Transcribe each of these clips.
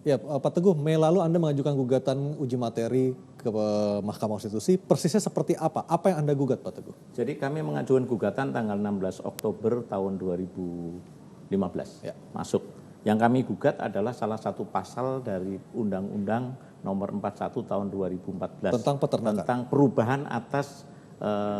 Ya, Pak Teguh, Mei lalu Anda mengajukan gugatan uji materi ke Mahkamah Konstitusi. Persisnya seperti apa? Apa yang Anda gugat, Pak Teguh? Jadi kami mengajukan gugatan tanggal 16 Oktober tahun 2015. Ya. Masuk. Yang kami gugat adalah salah satu pasal dari Undang-Undang Nomor 41 tahun 2014 Tentang peternakan. tentang perubahan atas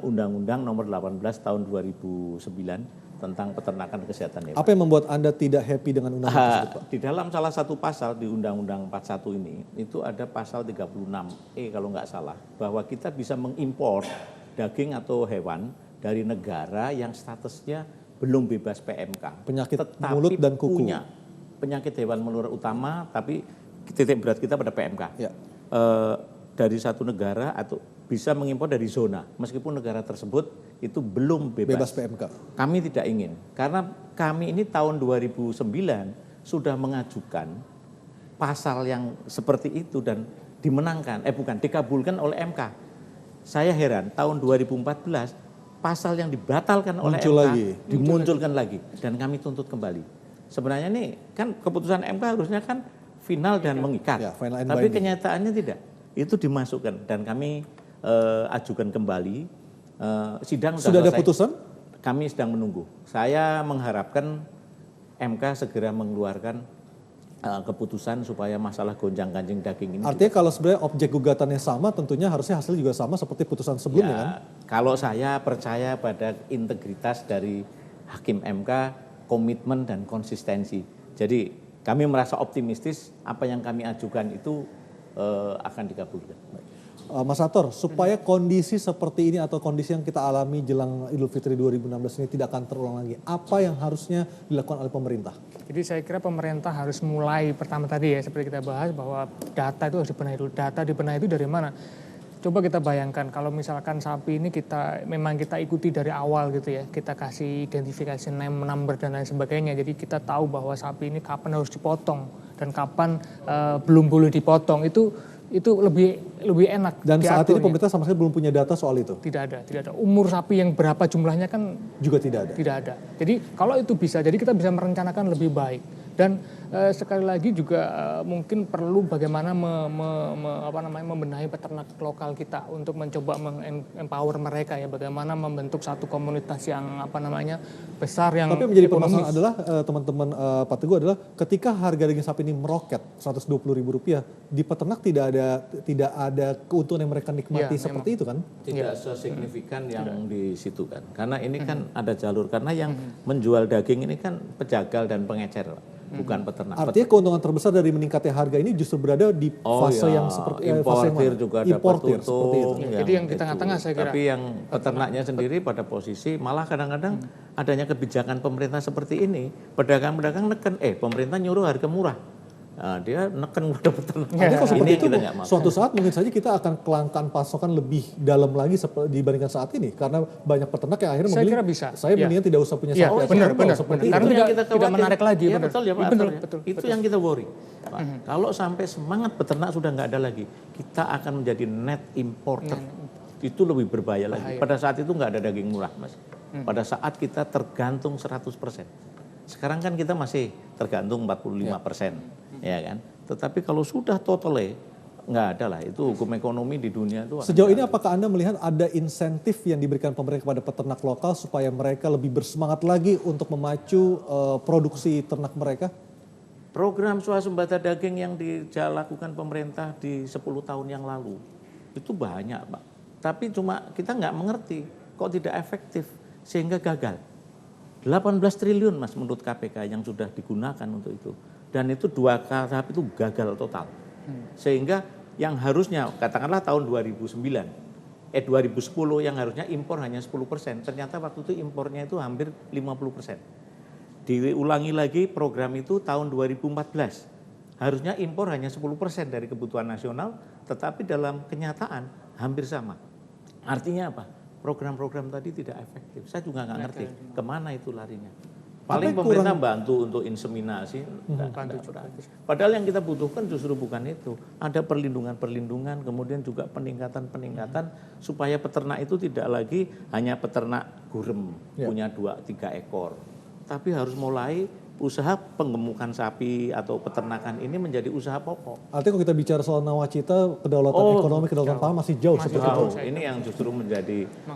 Undang-Undang Nomor 18 tahun 2009 tentang peternakan kesehatan hewan. Apa yang membuat Anda tidak happy dengan undang-undang tersebut, Pak? Di dalam salah satu pasal di Undang-Undang 41 ini, itu ada pasal 36E kalau nggak salah, bahwa kita bisa mengimpor daging atau hewan dari negara yang statusnya belum bebas PMK. Penyakit tetapi mulut dan kuku. punya penyakit hewan menular utama, tapi titik berat kita pada PMK. Ya. Dari satu negara atau bisa mengimpor dari zona, meskipun negara tersebut itu belum bebas PMK. Kami tidak ingin, karena kami ini tahun 2009 sudah mengajukan pasal yang seperti itu dan dimenangkan, dikabulkan oleh MK. Saya heran, tahun 2014 pasal yang dibatalkan oleh MK dimunculkan lagi dan kami tuntut kembali. Sebenarnya ini kan keputusan MK harusnya kan final dan mengikat, Ya, final and tapi binding. kenyataannya tidak. Itu dimasukkan dan kami ajukan kembali. Sidang Sudah ada selesai. putusan? Kami sedang menunggu. Saya mengharapkan MK segera mengeluarkan keputusan supaya masalah gonjang-ganjing daging ini. Artinya kalau sebenarnya objek gugatannya sama, tentunya harusnya hasil juga sama seperti putusan sebelumnya kan? Kalau saya percaya pada integritas dari Hakim MK, komitmen dan konsistensi. Jadi kami merasa optimistis apa yang kami ajukan itu akan dikabulkan. Mas Sator, supaya kondisi seperti ini atau kondisi yang kita alami jelang Idul Fitri 2016 ini tidak akan terulang lagi, apa yang harusnya dilakukan oleh pemerintah? Jadi saya kira pemerintah harus mulai pertama tadi ya, seperti kita bahas bahwa data itu harus dibenahi dulu. Data dibenahi itu dari mana? Coba kita bayangkan kalau misalkan sapi ini kita ikuti dari awal gitu ya, kita kasih identifikasi name, number dan lain sebagainya. Jadi kita tahu bahwa sapi ini kapan harus dipotong dan kapan belum boleh dipotong, itu lebih enak. Dan saat ini diaturnya. pemerintah sama sekali belum punya data soal itu? Tidak ada. Umur sapi yang berapa jumlahnya kan juga tidak ada. Tidak ada. Jadi kalau itu bisa, jadi kita bisa merencanakan lebih baik. Dan sekali lagi juga mungkin perlu bagaimana membenahi peternak lokal kita untuk mencoba empower mereka ya, bagaimana membentuk satu komunitas yang besar yang. Tapi menjadi permasalahan adalah teman-teman Pak Teguh adalah ketika harga daging sapi ini meroket Rp120.000, di peternak tidak ada keuntungan yang mereka nikmati seperti itu kan? Tidak sesignifikan yang di situ kan. Karena ini kan ada jalur, karena yang menjual daging ini kan pejagal dan pengecer, bukan peternak. Artinya keuntungan terbesar dari meningkatnya harga ini justru berada di fase yang seperti importir juga dapat untung. Jadi yang di tengah-tengah saya kira. Tapi yang peternaknya sendiri pada posisi malah kadang-kadang adanya kebijakan pemerintah seperti ini, pedagang-pedagang neken, pemerintah nyuruh harga murah. Nah, dia neken pada peternak. Kalau seperti itu, kita suatu saat mungkin saja kita akan kelangkaan pasokan lebih dalam lagi dibandingkan saat ini, karena banyak peternak yang akhirnya memilih, saya mendingan tidak usah punya sapi. Benar. Karena tidak menarik lagi. Ya, betul ya Pak. Betul. Itu yang kita worry. Pak, kalau sampai semangat peternak sudah nggak ada lagi, kita akan menjadi net importer. Itu lebih berbahaya lagi. Pada saat itu nggak ada daging murah, Mas. Pada saat kita tergantung 100%. Sekarang kan kita masih tergantung 45%. Ya kan, tetapi kalau sudah totally nggak ada lah, itu hukum ekonomi di dunia itu. Sejauh ini apakah Anda melihat ada insentif yang diberikan pemerintah kepada peternak lokal supaya mereka lebih bersemangat lagi untuk memacu produksi ternak mereka? Program swasembada daging yang dilakukan pemerintah di 10 tahun yang lalu itu banyak Pak, tapi cuma kita nggak mengerti kok tidak efektif sehingga gagal. 18 triliun Mas menurut KPK yang sudah digunakan untuk itu. Dan itu 2 tahap itu gagal total. Sehingga yang harusnya katakanlah tahun 2010 yang harusnya impor hanya 10%. Ternyata waktu itu impornya itu hampir 50%. Diulangi lagi program itu tahun 2014. Harusnya impor hanya 10% dari kebutuhan nasional, tetapi dalam kenyataan hampir sama. Artinya apa? Program-program tadi tidak efektif. Saya juga nggak ngerti kemana itu larinya. Paling pemerintah bantu untuk inseminasi, padahal yang kita butuhkan justru bukan itu. Ada perlindungan, kemudian juga peningkatan supaya peternak itu tidak lagi hanya peternak gurem punya 2-3 ekor, tapi harus mulai usaha penggemukan sapi atau peternakan ini menjadi usaha pokok. Artinya kalau kita bicara soal nawacita, kedaulatan ekonomi, kedaulatan pangan masih jauh seperti itu. Ini yang justru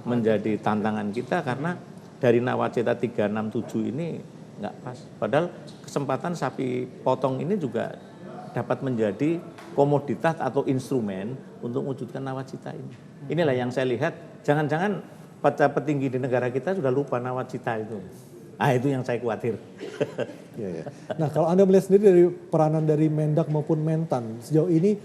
menjadi tantangan kita karena dari nawacita 367 ini nggak pas. Padahal kesempatan sapi potong ini juga dapat menjadi komoditas atau instrumen untuk mewujudkan nawacita ini. Inilah yang saya lihat, jangan-jangan petinggi di negara kita sudah lupa nawacita itu. Itu yang saya khawatir. Ya, ya. Nah, kalau Anda melihat sendiri dari peranan dari Mendak maupun Mentan, sejauh ini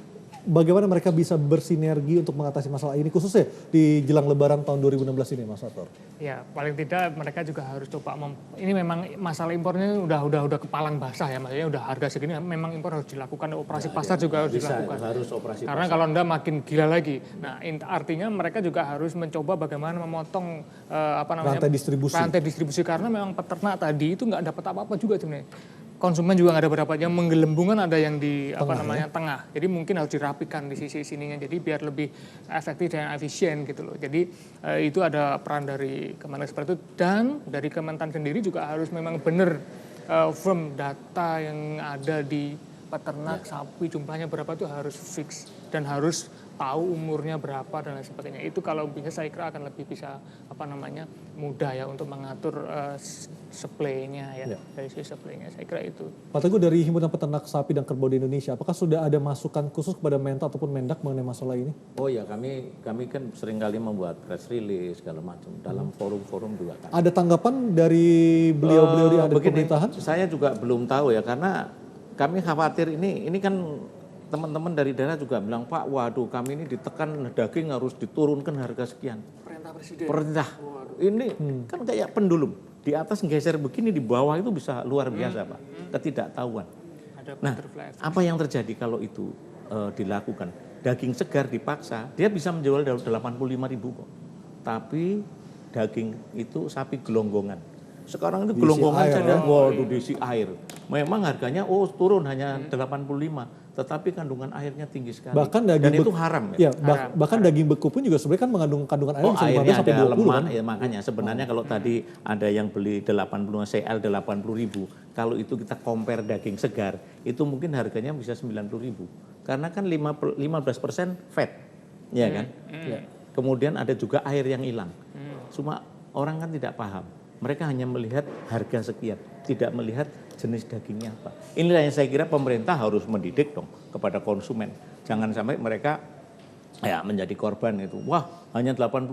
bagaimana mereka bisa bersinergi untuk mengatasi masalah ini, khususnya di jelang Lebaran tahun 2016 ini, Mas Sator? Ya, paling tidak mereka juga harus coba ini memang masalah impornya udah kepalang basah ya, maksudnya udah harga segini memang impor harus dilakukan, operasi pasar juga harus dilakukan. Harus operasi Karena pasar. kalau Anda makin gila lagi. Nah, artinya mereka juga harus mencoba bagaimana memotong rantai distribusi. Rantai distribusi karena memang peternak tadi itu nggak dapat apa-apa juga sebenarnya. Konsumen juga nggak ada berapa, yang menggelembungan ada yang di tengah. Jadi mungkin harus dirapikan di sisi sininya, jadi biar lebih efektif dan efisien gitu loh. Jadi itu ada peran dari Kementerian seperti itu, dan dari Kementan sendiri juga harus memang benar firm data yang ada di peternak sapi jumlahnya berapa itu harus fix dan harus tahu umurnya berapa dan lain sebagainya. Itu kalau bisa saya kira akan lebih bisa mudah ya untuk mengatur supply-nya ya, dari sisi supply-nya. Saya kira itu. Pak Teguh, dari Himpunan Peternak Sapi dan Kerbau di Indonesia, apakah sudah ada masukan khusus kepada Mentan ataupun Mendak mengenai masalah ini? Oh ya, kami kan seringkali membuat press release segala macam dalam forum-forum juga kan. Ada tanggapan dari beliau-beliau di ada pemerintahan? Saya juga belum tahu ya, karena kami khawatir ini kan teman-teman dari daerah juga bilang, Pak, waduh kami ini ditekan daging harus diturunkan harga sekian. Perintah Presiden. Perintah. Ini kan kayak pendulum. Di atas geser begini, di bawah itu bisa luar biasa Pak. Ketidaktahuan. Nah, apa yang terjadi kalau itu dilakukan? Daging segar dipaksa, dia bisa menjual 85.000 kok. Tapi daging itu sapi gelonggongan. Sekarang itu gelonggongan saja, waduh diisi air. Memang harganya turun hanya 85. Tetapi kandungan airnya tinggi sekali. Bahkan daging dan itu haram ya. Bahkan daging beku pun juga sebenarnya kan mengandung kandungan air bisa 15 airnya sampai 20 lemak, kan. ya, makanya sebenarnya kalau tadi ada yang beli 80 CL 80.000, kalau itu kita compare daging segar, itu mungkin harganya bisa 90.000. Karena kan 15% fat. Ya kan? Ya. Kemudian ada juga air yang hilang. Cuma orang kan tidak paham. Mereka hanya melihat harga sekian, tidak melihat jenis dagingnya apa. Inilah yang saya kira pemerintah harus mendidik dong kepada konsumen. Jangan sampai mereka menjadi korban itu. Wah, hanya 80.000.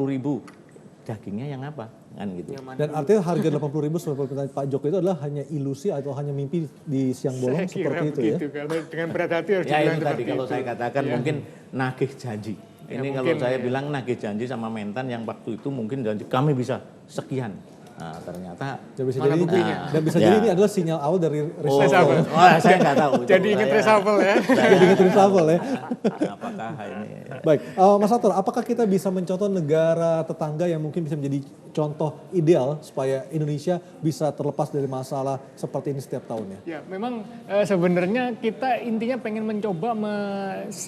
Dagingnya yang apa? Kan gitu. Dan artinya harga 80.000 seperti Pak Joko itu adalah hanya ilusi atau hanya mimpi di siang bolong seperti itu ya. Karena dengan berat hati harus itu tadi kalau saya katakan mungkin nagih janji. Ini kalau saya bilang nagih janji sama Mentan yang waktu itu mungkin janji kami bisa sekian. Nah, ternyata dan bisa jadi ini adalah sinyal awal dari reshuffle. Saya nggak tahu. Jadi ingat reshuffle ya. Jadi ingat reshuffle ya. Apakah ini? Baik, Mas Sator, apakah kita bisa mencontoh negara tetangga yang mungkin bisa menjadi contoh ideal supaya Indonesia bisa terlepas dari masalah seperti ini setiap tahunnya? Ya, memang sebenarnya kita intinya pengen mencoba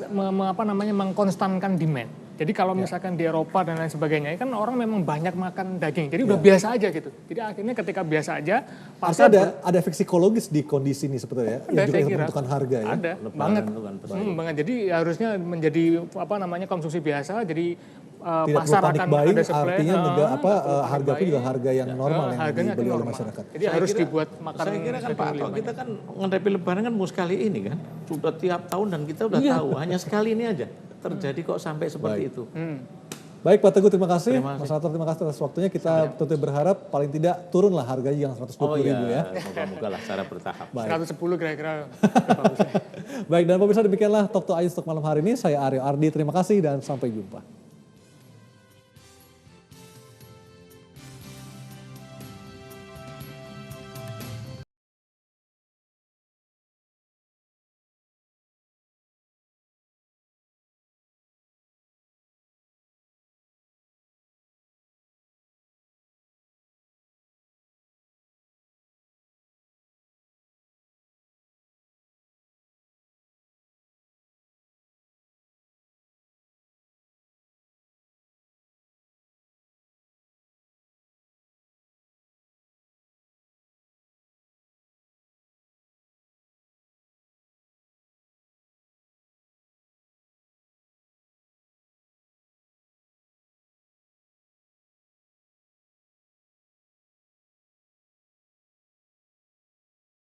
mengkonstankan demand. Jadi kalau misalkan di Eropa dan lain sebagainya, kan orang memang banyak makan daging. Jadi udah biasa aja gitu. Jadi akhirnya ketika biasa aja, pasar ada efek psikologis di kondisi ini sebetulnya ya, yang juga menentukan harga ya. Ada banget. Banget. Jadi harusnya menjadi konsumsi biasa. Jadi pasar akan ada supply. Artinya harga pun juga harga yang normal yang dibeli oleh masyarakat. Jadi harus dibuat makanan. Saya kira kan Pak Ato, kita kan menghadapi Lebaran kan mau sekali ini kan. Sudah tiap tahun dan kita udah tahu. Hanya sekali ini aja terjadi kok sampai seperti itu. Baik Pak Teguh, terima kasih. Mas Sator, terima kasih atas waktunya. Kita tentu berharap paling tidak turunlah harganya yang 120.000 ya. Moga-moga lah secara bertahap. 110 kira-kira. Baik, dan pemirsa demikianlah Talk to Ayu untuk malam hari ini. Saya Aryo Ardi, terima kasih dan sampai jumpa.